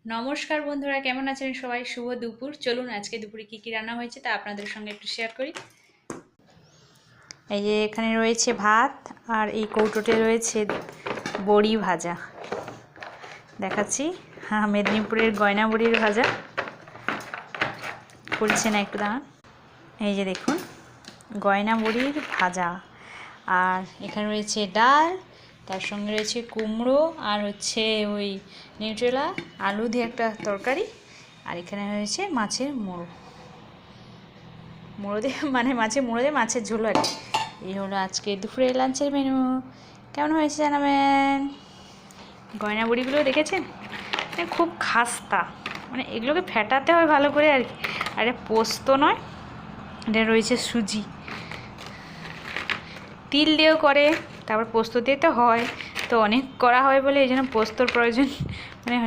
নমস্কার বন্ধুরা, কেমন আছেন সবাই? শুভ দুপুর। চলুন আজকে দুপুরে কি কি রান্না হয়েছে তা আপনাদের সঙ্গে একটু শেয়ার করি। এই যে এখানে রয়েছে ভাত, আর এই কৌটোতে রয়েছে বড়ি ভাজা। দেখাচ্ছি, হ্যাঁ, মেদিনীপুরের গয়না বড়ির ভাজা। করছে না, একটু দাঁড়ান। এই যে দেখুন, গয়না বড়ির ভাজা। আর এখানে রয়েছে ডাল, তার সঙ্গে রয়েছে কুমড়ো, আর হচ্ছে ওই নিউট্রেলা আলু দিয়ে একটা তরকারি। আর এখানে রয়েছে মাছের মুড়ো দিয়ে মানে মাছের মুড়ো দিয়ে মাছের ঝোল আর কি। এই হলো আজকে দুপুরে লাঞ্চের মেনু। কেমন হয়েছে জানাবেন। গয়না বড়িগুলো দেখেছেন, মানে খুব খাস্তা, মানে এগুলোকে ফেটাতে হয় ভালো করে আর কি। আর এটা পোস্ত নয়, এটা রয়েছে সুজি, তিল দিয়েও করে, তারপর পোস্ত দিয়ে তো হয়, তো অনেক করা হয় বলে এই জন্য পোস্তর প্রয়োজন মানে